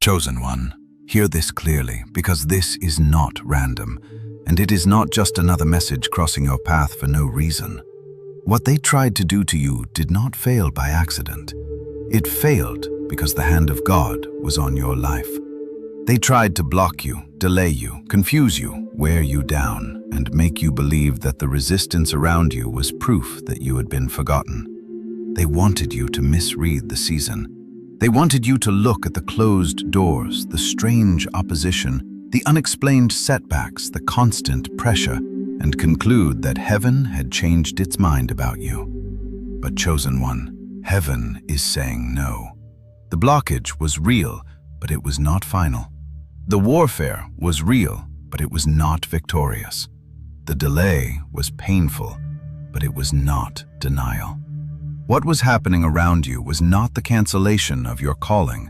Chosen one, hear this clearly, because this is not random, and it is not just another message crossing your path for no reason. What they tried to do to you did not fail by accident. It failed because the hand of God was on your life. They tried to block you, delay you, confuse you, wear you down, and make you believe that the resistance around you was proof that you had been forgotten. They wanted you to misread the season. They wanted you to look at the closed doors, the strange opposition, the unexplained setbacks, the constant pressure, and conclude that heaven had changed its mind about you. But chosen one, heaven is saying no. The blockage was real, but it was not final. The warfare was real, but it was not victorious. The delay was painful, but it was not denial. What was happening around you was not the cancellation of your calling.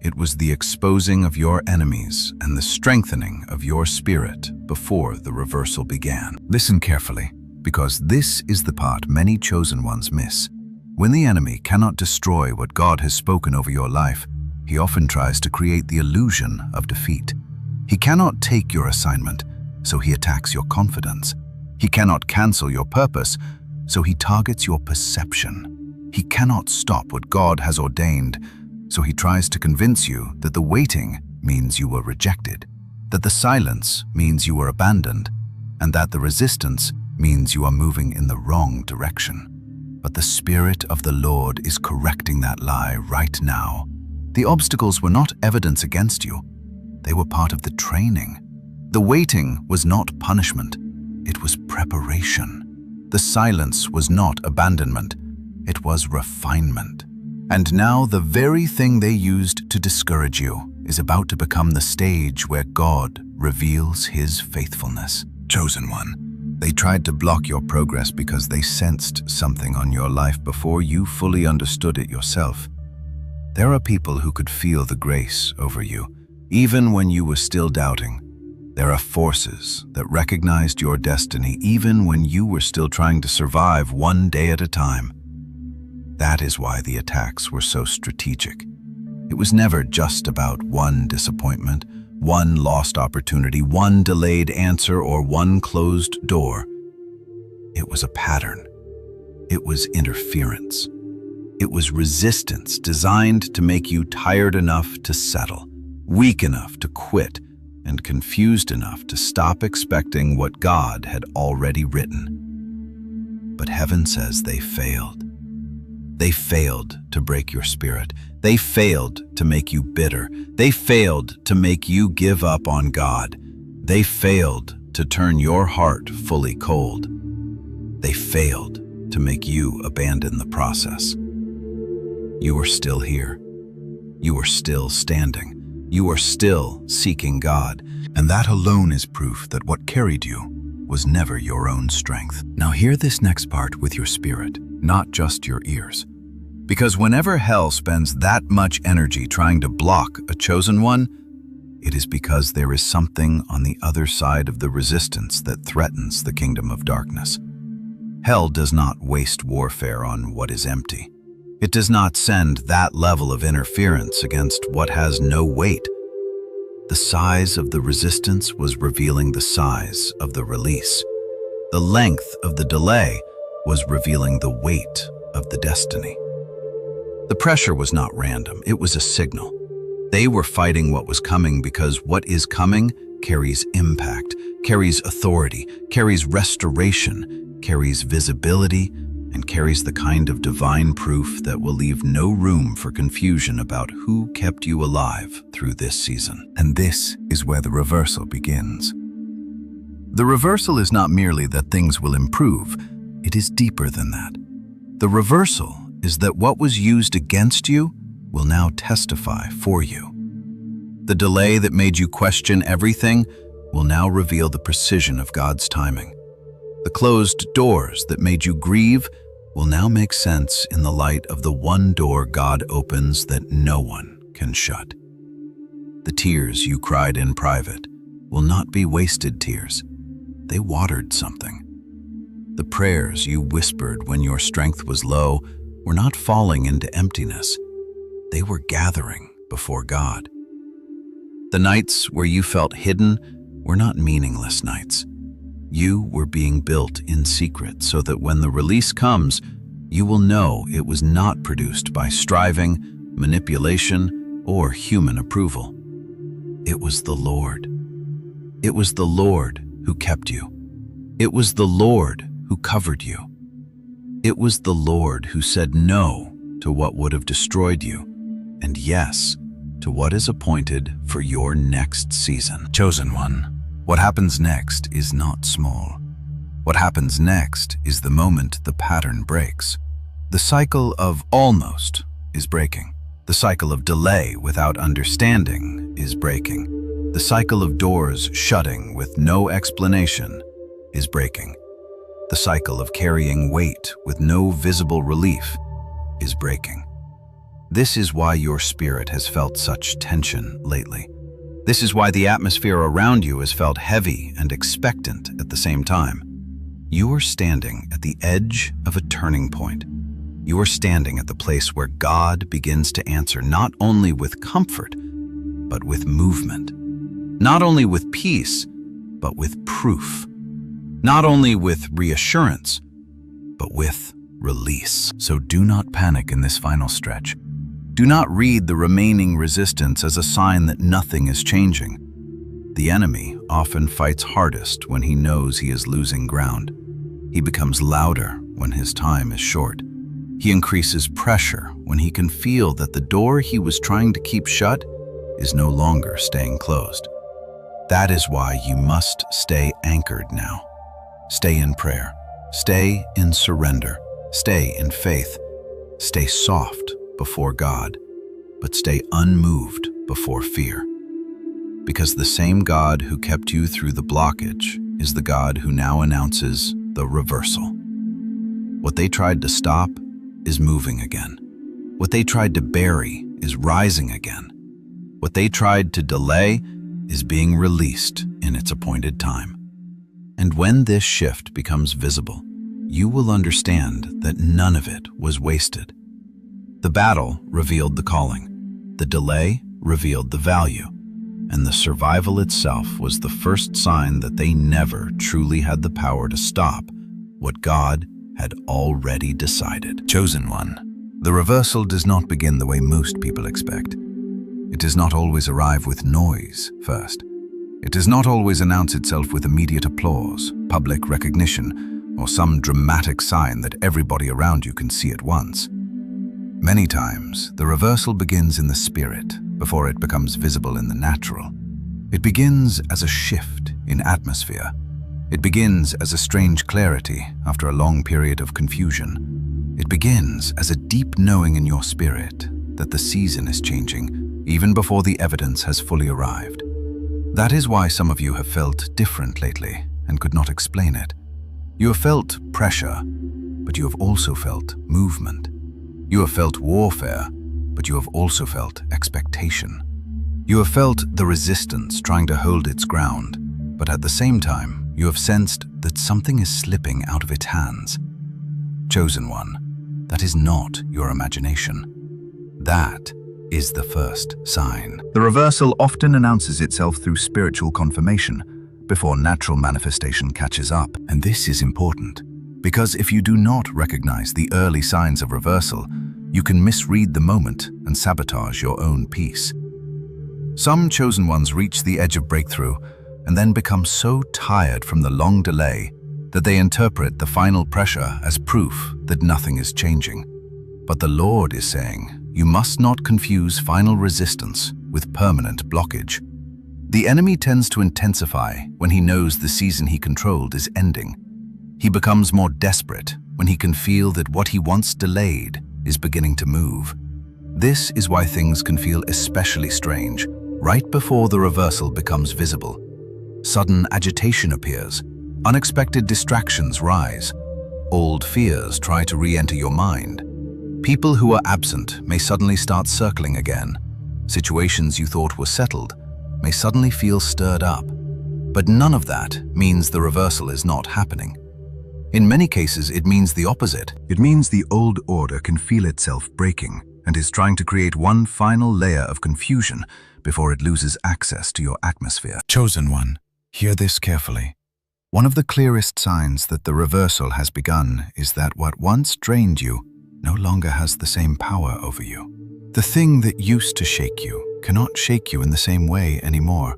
It was the exposing of your enemies and the strengthening of your spirit before the reversal began. Listen carefully, because this is the part many chosen ones miss. When the enemy cannot destroy what God has spoken over your life, he often tries to create the illusion of defeat. He cannot take your assignment, so he attacks your confidence. He cannot cancel your purpose, so he targets your perception. He cannot stop what God has ordained, so he tries to convince you that the waiting means you were rejected, that the silence means you were abandoned, and that the resistance means you are moving in the wrong direction. But the Spirit of the Lord is correcting that lie right now. The obstacles were not evidence against you. They were part of the training. The waiting was not punishment. It was preparation. The silence was not abandonment. It was refinement. And now the very thing they used to discourage you is about to become the stage where God reveals his faithfulness. Chosen one, they tried to block your progress because they sensed something on your life before you fully understood it yourself. There are people who could feel the grace over you, even when you were still doubting. There are forces that recognized your destiny even when you were still trying to survive one day at a time. That is why the attacks were so strategic. It was never just about one disappointment, one lost opportunity, one delayed answer, or one closed door. It was a pattern. It was interference. It was resistance designed to make you tired enough to settle, weak enough to quit, and confused enough to stop expecting what God had already written. But heaven says they failed. They failed to break your spirit. They failed to make you bitter. They failed to make you give up on God. They failed to turn your heart fully cold. They failed to make you abandon the process. You are still here. You are still standing. You are still seeking God, and that alone is proof that what carried you was never your own strength. Now hear this next part with your spirit, not just your ears. Because whenever hell spends that much energy trying to block a chosen one, it is because there is something on the other side of the resistance that threatens the kingdom of darkness. Hell does not waste warfare on what is empty. It does not send that level of interference against what has no weight. The size of the resistance was revealing the size of the release. The length of the delay was revealing the weight of the destiny. The pressure was not random, it was a signal. They were fighting what was coming because what is coming carries impact, carries authority, carries restoration, carries visibility, and carries the kind of divine proof that will leave no room for confusion about who kept you alive through this season. And this is where the reversal begins. The reversal is not merely that things will improve, it is deeper than that. The reversal is that what was used against you will now testify for you. The delay that made you question everything will now reveal the precision of God's timing. The closed doors that made you grieve will now make sense in the light of the one door God opens that no one can shut. The tears you cried in private will not be wasted tears. They watered something. The prayers you whispered when your strength was low were not falling into emptiness. They were gathering before God. The nights where you felt hidden were not meaningless nights. You were being built in secret so that when the release comes, you will know it was not produced by striving, manipulation, or human approval. It was the Lord. It was the Lord who kept you. It was the Lord who covered you. It was the Lord who said no to what would have destroyed you, and yes to what is appointed for your next season. Chosen one, what happens next is not small. What happens next is the moment the pattern breaks. The cycle of almost is breaking. The cycle of delay without understanding is breaking. The cycle of doors shutting with no explanation is breaking. The cycle of carrying weight with no visible relief is breaking. This is why your spirit has felt such tension lately. This is why the atmosphere around you has felt heavy and expectant at the same time. You are standing at the edge of a turning point. You are standing at the place where God begins to answer not only with comfort, but with movement. Not only with peace, but with proof. Not only with reassurance, but with release. So do not panic in this final stretch. Do not read the remaining resistance as a sign that nothing is changing. The enemy often fights hardest when he knows he is losing ground. He becomes louder when his time is short. He increases pressure when he can feel that the door he was trying to keep shut is no longer staying closed. That is why you must stay anchored now. Stay in prayer. Stay in surrender. Stay in faith. Stay soft before God, but stay unmoved before fear. Because the same God who kept you through the blockage is the God who now announces the reversal. What they tried to stop is moving again. What they tried to bury is rising again. What they tried to delay is being released in its appointed time. And when this shift becomes visible, you will understand that none of it was wasted. The battle revealed the calling, the delay revealed the value, and the survival itself was the first sign that they never truly had the power to stop what God had already decided. Chosen one, the reversal does not begin the way most people expect. It does not always arrive with noise first. It does not always announce itself with immediate applause, public recognition, or some dramatic sign that everybody around you can see at once. Many times, the reversal begins in the spirit before it becomes visible in the natural. It begins as a shift in atmosphere. It begins as a strange clarity after a long period of confusion. It begins as a deep knowing in your spirit that the season is changing, even before the evidence has fully arrived. That is why some of you have felt different lately and could not explain it. You have felt pressure, but you have also felt movement. You have felt warfare, but you have also felt expectation. You have felt the resistance trying to hold its ground, but at the same time, you have sensed that something is slipping out of its hands. Chosen one, that is not your imagination. That is the first sign. The reversal often announces itself through spiritual confirmation before natural manifestation catches up. And this is important, because if you do not recognize the early signs of reversal, you can misread the moment and sabotage your own peace. Some chosen ones reach the edge of breakthrough and then become so tired from the long delay that they interpret the final pressure as proof that nothing is changing. But the Lord is saying, you must not confuse final resistance with permanent blockage. The enemy tends to intensify when he knows the season he controlled is ending. He becomes more desperate when he can feel that what he once delayed is beginning to move. This is why things can feel especially strange right before the reversal becomes visible. Sudden agitation appears, unexpected distractions rise, old fears try to re-enter your mind. People who are absent may suddenly start circling again. Situations you thought were settled may suddenly feel stirred up. But none of that means the reversal is not happening. In many cases, it means the opposite. It means the old order can feel itself breaking and is trying to create one final layer of confusion before it loses access to your atmosphere. Chosen one, hear this carefully. One of the clearest signs that the reversal has begun is that what once drained you no longer has the same power over you. The thing that used to shake you cannot shake you in the same way anymore.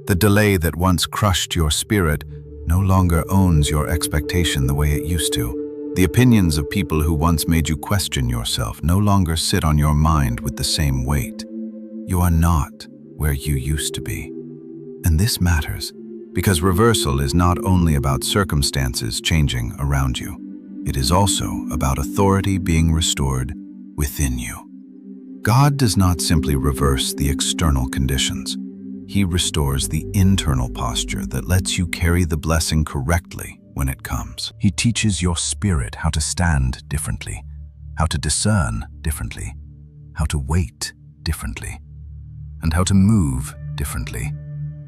The delay that once crushed your spirit no longer owns your expectation the way it used to. The opinions of people who once made you question yourself no longer sit on your mind with the same weight. You are not where you used to be. And this matters, because reversal is not only about circumstances changing around you. It is also about authority being restored within you. God does not simply reverse the external conditions. He restores the internal posture that lets you carry the blessing correctly when it comes. He teaches your spirit how to stand differently, how to discern differently, how to wait differently, and how to move differently,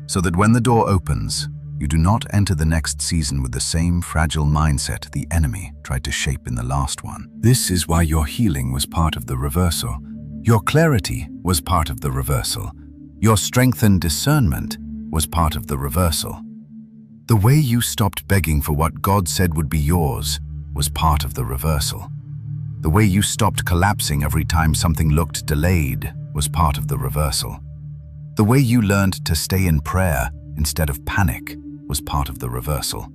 so that when the door opens, you do not enter the next season with the same fragile mindset the enemy tried to shape in the last one. This is why your healing was part of the reversal. Your clarity was part of the reversal. Your strengthened discernment was part of the reversal. The way you stopped begging for what God said would be yours was part of the reversal. The way you stopped collapsing every time something looked delayed was part of the reversal. The way you learned to stay in prayer instead of panic was part of the reversal.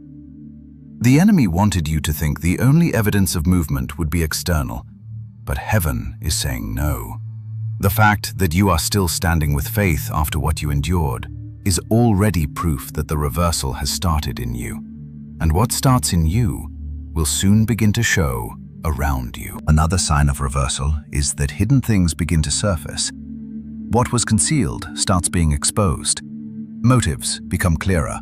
The enemy wanted you to think the only evidence of movement would be external, but heaven is saying no. The fact that you are still standing with faith after what you endured is already proof that the reversal has started in you. And what starts in you will soon begin to show around you. Another sign of reversal is that hidden things begin to surface. What was concealed starts being exposed. Motives become clearer.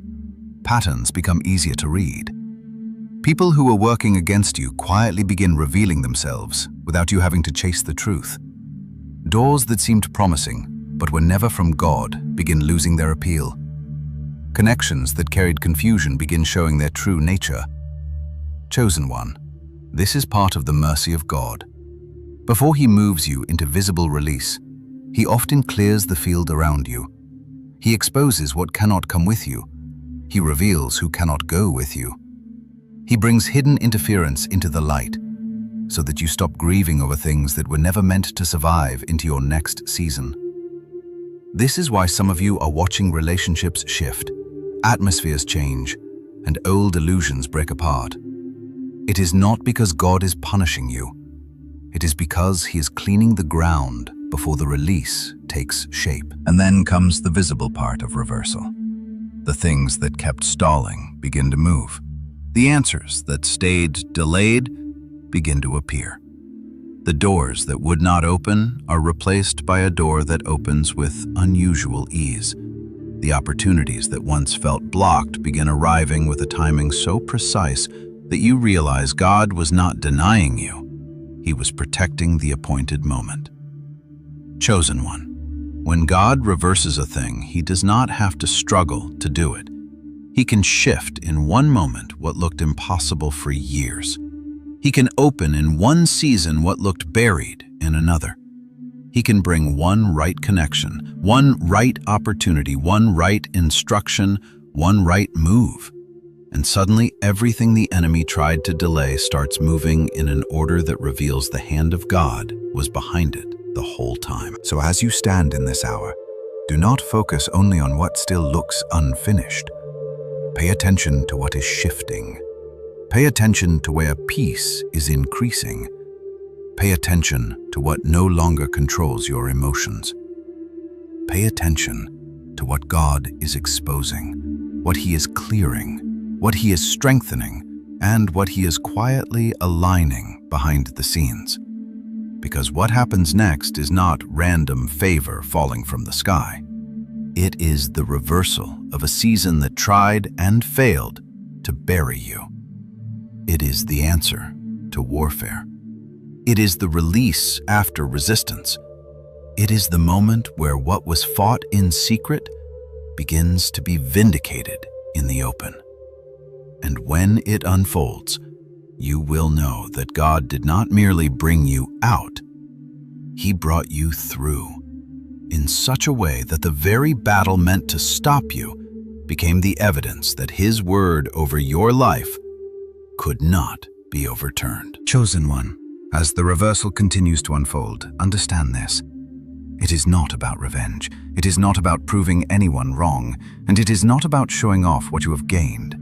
Patterns become easier to read. People who are working against you quietly begin revealing themselves without you having to chase the truth. Doors that seemed promising but were never from God begin losing their appeal. Connections that carried confusion begin showing their true nature. Chosen one, this is part of the mercy of God. Before He moves you into visible release, He often clears the field around you. He exposes what cannot come with you. He reveals who cannot go with you. He brings hidden interference into the light, so that you stop grieving over things that were never meant to survive into your next season. This is why some of you are watching relationships shift, atmospheres change, and old illusions break apart. It is not because God is punishing you. It is because He is cleaning the ground before the release takes shape. And then comes the visible part of reversal. The things that kept stalling begin to move. The answers that stayed delayed begin to appear. The doors that would not open are replaced by a door that opens with unusual ease. The opportunities that once felt blocked begin arriving with a timing so precise that you realize God was not denying you. He was protecting the appointed moment. Chosen one. When God reverses a thing, He does not have to struggle to do it. He can shift in one moment what looked impossible for years. He can open in one season what looked buried in another. He can bring one right connection, one right opportunity, one right instruction, one right move. And suddenly everything the enemy tried to delay starts moving in an order that reveals the hand of God was behind it the whole time. So as you stand in this hour, do not focus only on what still looks unfinished. Pay attention to what is shifting. Pay attention to where peace is increasing. Pay attention to what no longer controls your emotions. Pay attention to what God is exposing, what He is clearing, what He is strengthening, and what He is quietly aligning behind the scenes. Because what happens next is not random favor falling from the sky. It is the reversal of a season that tried and failed to bury you. It is the answer to warfare. It is the release after resistance. It is the moment where what was fought in secret begins to be vindicated in the open. And when it unfolds, you will know that God did not merely bring you out, He brought you through in such a way that the very battle meant to stop you became the evidence that His word over your life could not be overturned. Chosen one, as the reversal continues to unfold, understand this. It is not about revenge. It is not about proving anyone wrong, and it is not about showing off what you have gained.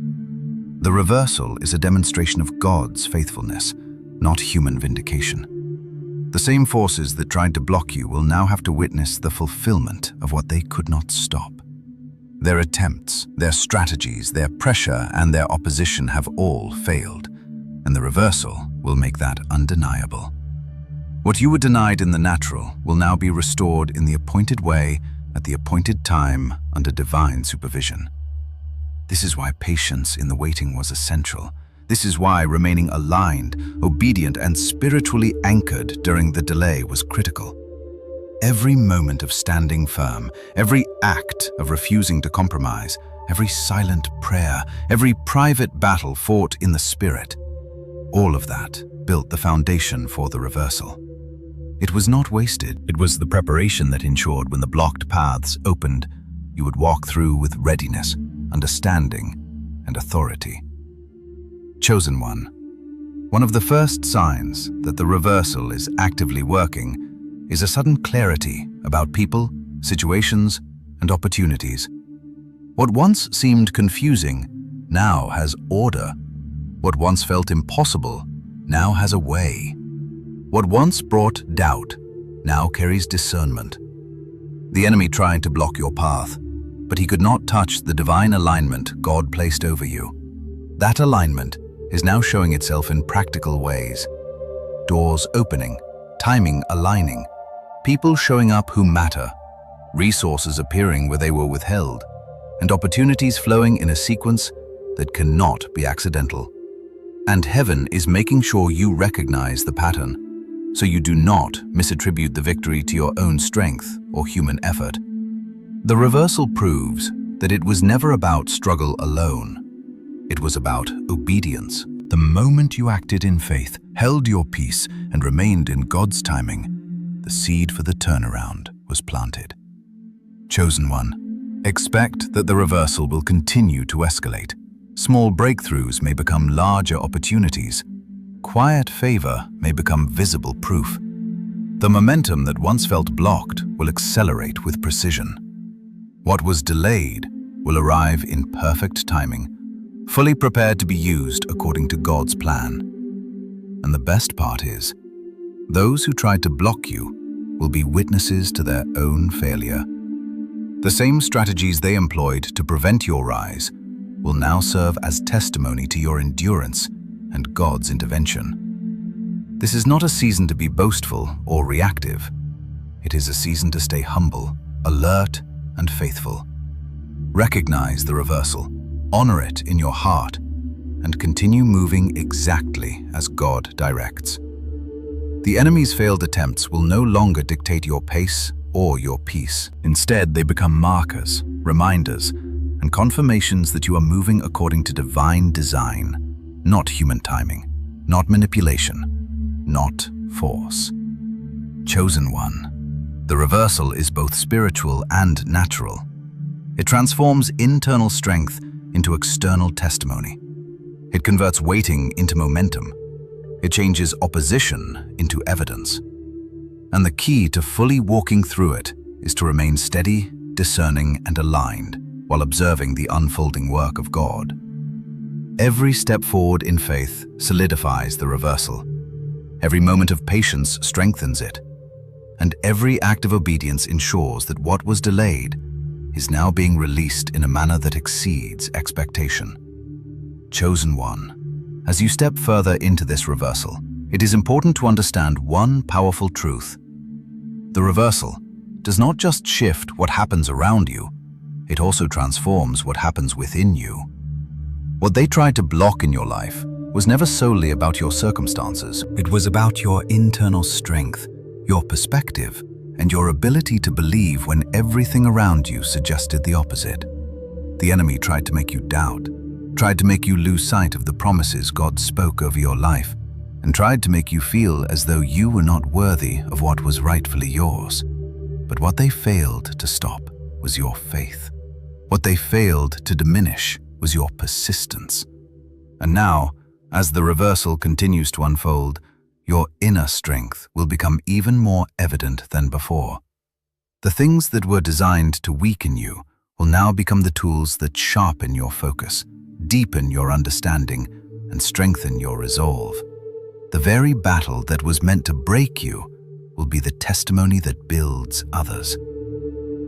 The reversal is a demonstration of God's faithfulness, not human vindication. The same forces that tried to block you will now have to witness the fulfillment of what they could not stop. Their attempts, their strategies, their pressure, and their opposition have all failed, and the reversal will make that undeniable. What you were denied in the natural will now be restored in the appointed way, at the appointed time, under divine supervision. This is why patience in the waiting was essential. This is why remaining aligned, obedient, and spiritually anchored during the delay was critical. Every moment of standing firm, every act of refusing to compromise, every silent prayer, every private battle fought in the Spirit, all of that built the foundation for the reversal. It was not wasted. It was the preparation that ensured when the blocked paths opened, you would walk through with readiness, understanding, and authority. Chosen one of the first signs that the reversal is actively working is a sudden clarity about people, situations, and opportunities. What once seemed confusing now has order. What once felt impossible now has a way. What once brought doubt now carries discernment. The enemy tried to block your path, but he could not touch the divine alignment God placed over you. That alignment is now showing itself in practical ways. Doors opening, timing aligning, people showing up who matter, resources appearing where they were withheld, and opportunities flowing in a sequence that cannot be accidental. And heaven is making sure you recognize the pattern, so you do not misattribute the victory to your own strength or human effort. The reversal proves that it was never about struggle alone. It was about obedience. The moment you acted in faith, held your peace, and remained in God's timing, the seed for the turnaround was planted. Chosen one, expect that the reversal will continue to escalate. Small breakthroughs may become larger opportunities. Quiet favor may become visible proof. The momentum that once felt blocked will accelerate with precision. What was delayed will arrive in perfect timing, fully prepared to be used according to God's plan. And the best part is, those who tried to block you will be witnesses to their own failure. The same strategies they employed to prevent your rise will now serve as testimony to your endurance and God's intervention. This is not a season to be boastful or reactive. It is a season to stay humble, alert, and faithful. Recognize the reversal, honor it in your heart, and continue moving exactly as God directs. The enemy's failed attempts will no longer dictate your pace or your peace. Instead, they become markers, reminders, and confirmations that you are moving according to divine design, not human timing, not manipulation, not force. Chosen one, the reversal is both spiritual and natural. It transforms internal strength into external testimony. It converts waiting into momentum. It changes opposition into evidence. And the key to fully walking through it is to remain steady, discerning, and aligned while observing the unfolding work of God. Every step forward in faith solidifies the reversal. Every moment of patience strengthens it. And every act of obedience ensures that what was delayed is now being released in a manner that exceeds expectation. Chosen one, as you step further into this reversal, it is important to understand one powerful truth. The reversal does not just shift what happens around you, it also transforms what happens within you. What they tried to block in your life was never solely about your circumstances. It was about your internal strength, your perspective, and your ability to believe when everything around you suggested the opposite. The enemy tried to make you doubt, tried to make you lose sight of the promises God spoke over your life, and tried to make you feel as though you were not worthy of what was rightfully yours. But what they failed to stop was your faith. What they failed to diminish was your persistence. And now, as the reversal continues to unfold, your inner strength will become even more evident than before. The things that were designed to weaken you will now become the tools that sharpen your focus, deepen your understanding, and strengthen your resolve. The very battle that was meant to break you will be the testimony that builds others.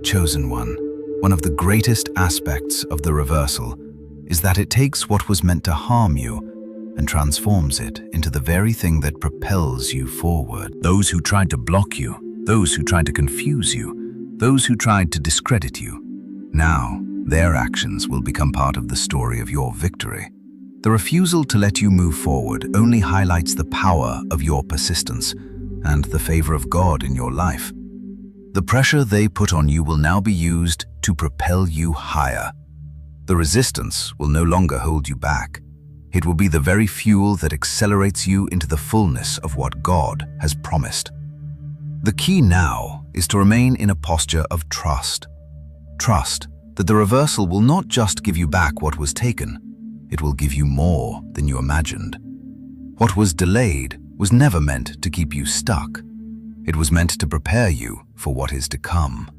Chosen one of the greatest aspects of the reversal is that it takes what was meant to harm you and transforms it into the very thing that propels you forward. Those who tried to block you, those who tried to confuse you, those who tried to discredit you, now their actions will become part of the story of your victory. The refusal to let you move forward only highlights the power of your persistence and the favor of God in your life. The pressure they put on you will now be used to propel you higher. The resistance will no longer hold you back. It will be the very fuel that accelerates you into the fullness of what God has promised. The key now is to remain in a posture of trust. Trust that the reversal will not just give you back what was taken, it will give you more than you imagined. What was delayed was never meant to keep you stuck. It was meant to prepare you for what is to come.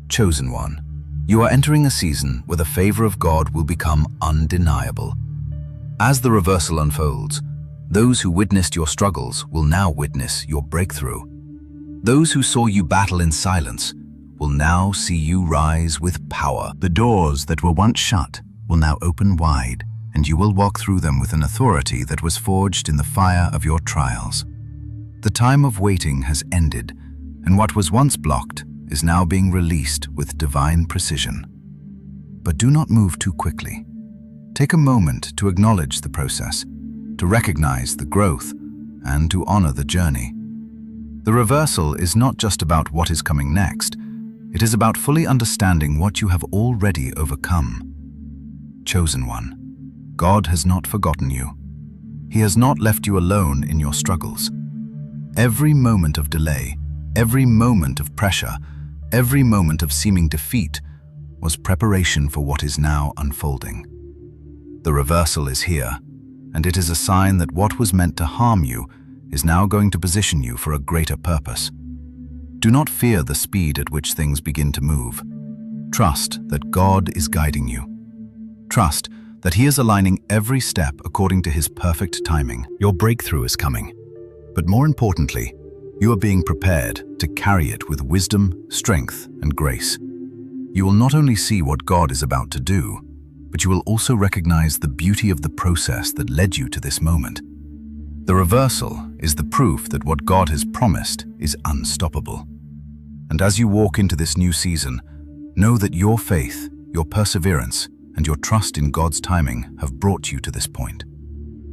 Chosen one, you are entering a season where the favor of God will become undeniable. As the reversal unfolds, those who witnessed your struggles will now witness your breakthrough. Those who saw you battle in silence will now see you rise with power. The doors that were once shut will now open wide, and you will walk through them with an authority that was forged in the fire of your trials. The time of waiting has ended, and what was once blocked is now being released with divine precision. But do not move too quickly. Take a moment to acknowledge the process, to recognize the growth, and to honor the journey. The reversal is not just about what is coming next. It is about fully understanding what you have already overcome. Chosen one, God has not forgotten you. He has not left you alone in your struggles. Every moment of delay, every moment of pressure, every moment of seeming defeat was preparation for what is now unfolding. The reversal is here, and it is a sign that what was meant to harm you is now going to position you for a greater purpose. Do not fear the speed at which things begin to move. Trust that God is guiding you. Trust that He is aligning every step according to His perfect timing. Your breakthrough is coming, but more importantly, you are being prepared to carry it with wisdom, strength, and grace. You will not only see what God is about to do, but you will also recognize the beauty of the process that led you to this moment. The reversal is the proof that what God has promised is unstoppable. And as you walk into this new season, know that your faith, your perseverance, and your trust in God's timing have brought you to this point.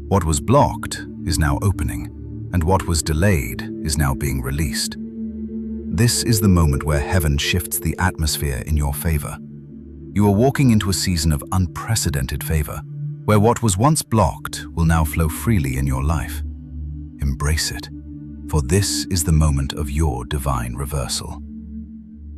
What was blocked is now opening, and what was delayed is now being released. This is the moment where heaven shifts the atmosphere in your favor. You are walking into a season of unprecedented favor, where what was once blocked will now flow freely in your life. Embrace it, for this is the moment of your divine reversal.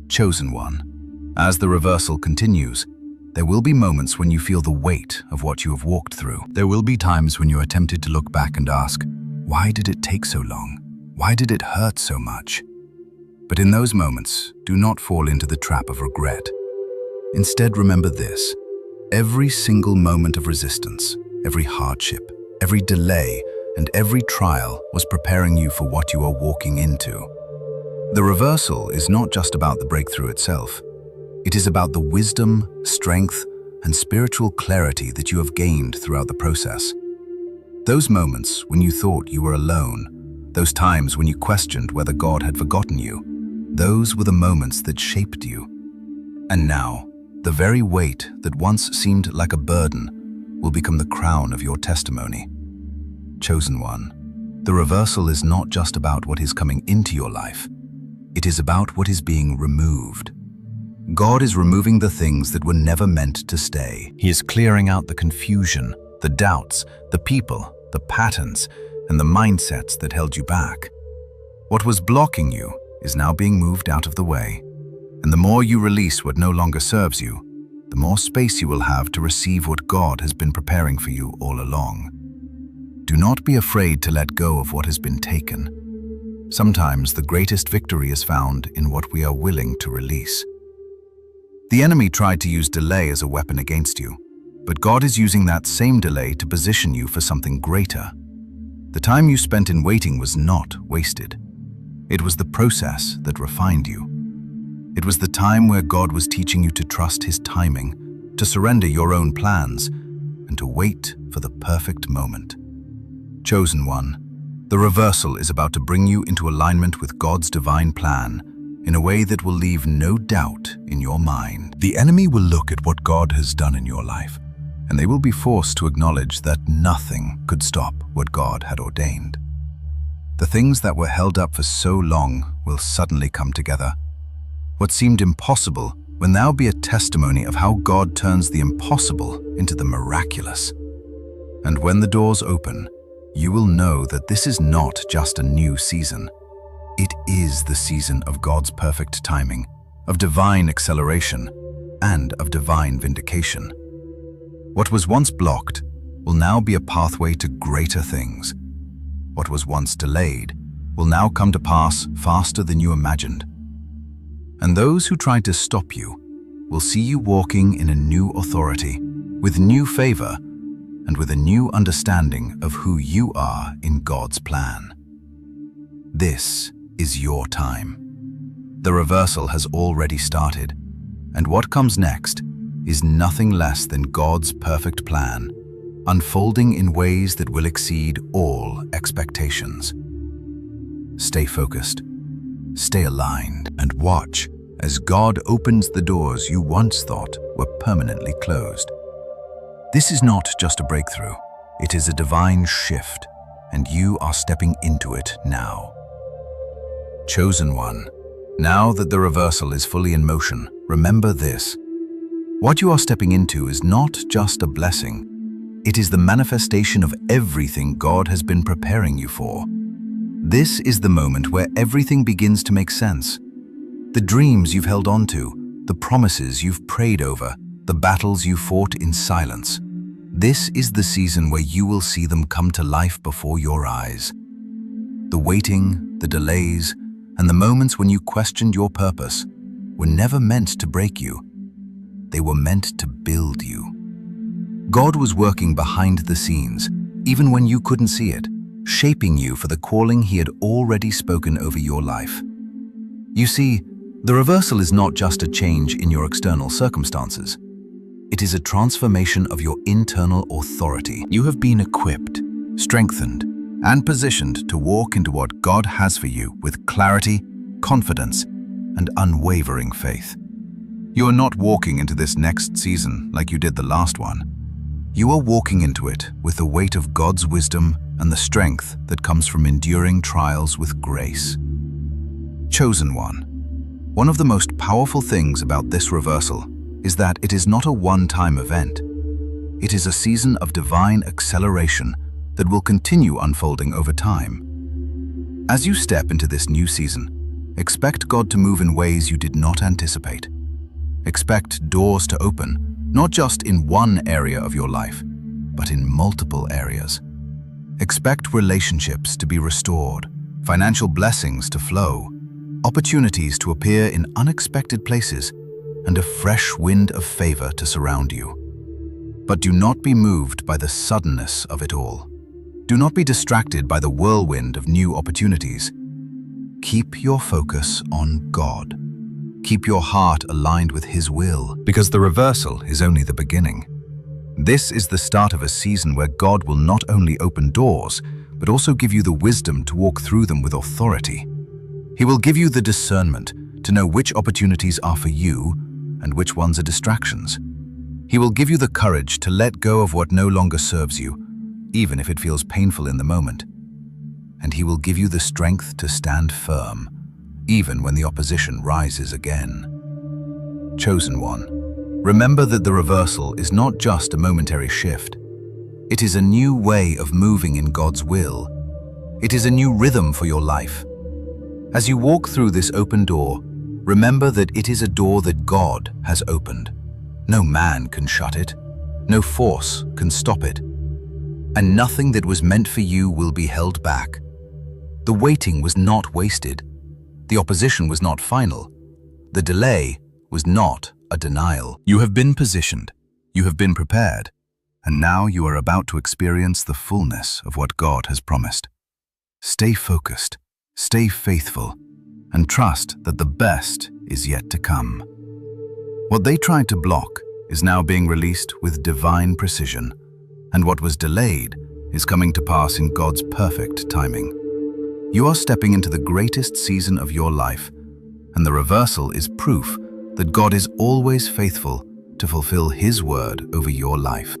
Chosen one, as the reversal continues, there will be moments when you feel the weight of what you have walked through. There will be times when you are tempted to look back and ask, why did it take so long? Why did it hurt so much? But in those moments, do not fall into the trap of regret. Instead, remember this: every single moment of resistance, every hardship, every delay, and every trial was preparing you for what you are walking into. The reversal is not just about the breakthrough itself. It is about the wisdom, strength, and spiritual clarity that you have gained throughout the process. Those moments when you thought you were alone, those times when you questioned whether God had forgotten you, those were the moments that shaped you. And now, the very weight that once seemed like a burden will become the crown of your testimony. Chosen one, the reversal is not just about what is coming into your life. It is about what is being removed. God is removing the things that were never meant to stay. He is clearing out the confusion, the doubts, the people, the patterns, and the mindsets that held you back. What was blocking you is now being moved out of the way. And the more you release what no longer serves you, the more space you will have to receive what God has been preparing for you all along. Do not be afraid to let go of what has been taken. Sometimes the greatest victory is found in what we are willing to release. The enemy tried to use delay as a weapon against you, but God is using that same delay to position you for something greater. The time you spent in waiting was not wasted. It was the process that refined you. It was the time where God was teaching you to trust His timing, to surrender your own plans, and to wait for the perfect moment. Chosen one, the reversal is about to bring you into alignment with God's divine plan in a way that will leave no doubt in your mind. The enemy will look at what God has done in your life, and they will be forced to acknowledge that nothing could stop what God had ordained. The things that were held up for so long will suddenly come together. What seemed impossible will now be a testimony of how God turns the impossible into the miraculous. And when the doors open, you will know that this is not just a new season. It is the season of God's perfect timing, of divine acceleration, and of divine vindication. What was once blocked will now be a pathway to greater things. What was once delayed will now come to pass faster than you imagined. And those who tried to stop you will see you walking in a new authority, with new favor, and with a new understanding of who you are in God's plan. This is your time. The reversal has already started, and what comes next is nothing less than God's perfect plan, unfolding in ways that will exceed all expectations. Stay focused, stay aligned, and watch as God opens the doors you once thought were permanently closed. This is not just a breakthrough, it is a divine shift, and you are stepping into it now. Chosen one, now that the reversal is fully in motion, remember this. What you are stepping into is not just a blessing, it is the manifestation of everything God has been preparing you for. This is the moment where everything begins to make sense. The dreams you've held on to, the promises you've prayed over, the battles you fought in silence. This is the season where you will see them come to life before your eyes. The waiting, the delays, and the moments when you questioned your purpose were never meant to break you. They were meant to build you. God was working behind the scenes, even when you couldn't see it, shaping you for the calling He had already spoken over your life. You see, the reversal is not just a change in your external circumstances. It is a transformation of your internal authority. You have been equipped, strengthened, and positioned to walk into what God has for you with clarity, confidence, and unwavering faith. You are not walking into this next season like you did the last one. You are walking into it with the weight of God's wisdom and the strength that comes from enduring trials with grace. Chosen one. One of the most powerful things about this reversal is that it is not a one-time event. It is a season of divine acceleration that will continue unfolding over time. As you step into this new season, expect God to move in ways you did not anticipate. Expect doors to open, not just in one area of your life, but in multiple areas. Expect relationships to be restored, financial blessings to flow, opportunities to appear in unexpected places, and a fresh wind of favor to surround you. But do not be moved by the suddenness of it all. Do not be distracted by the whirlwind of new opportunities. Keep your focus on God. Keep your heart aligned with His will, because the reversal is only the beginning. This is the start of a season where God will not only open doors, but also give you the wisdom to walk through them with authority. He will give you the discernment to know which opportunities are for you and which ones are distractions. He will give you the courage to let go of what no longer serves you, even if it feels painful in the moment. And He will give you the strength to stand firm, even when the opposition rises again. Chosen one, remember that the reversal is not just a momentary shift. It is a new way of moving in God's will. It is a new rhythm for your life. As you walk through this open door, remember that it is a door that God has opened. No man can shut it. No force can stop it. And nothing that was meant for you will be held back. The waiting was not wasted. The opposition was not final. The delay was not a denial. You have been positioned. You have been prepared. And now you are about to experience the fullness of what God has promised. Stay focused, stay faithful, and trust that the best is yet to come. What they tried to block is now being released with divine precision, and what was delayed is coming to pass in God's perfect timing. You are stepping into the greatest season of your life, and the reversal is proof that God is always faithful to fulfill His word over your life.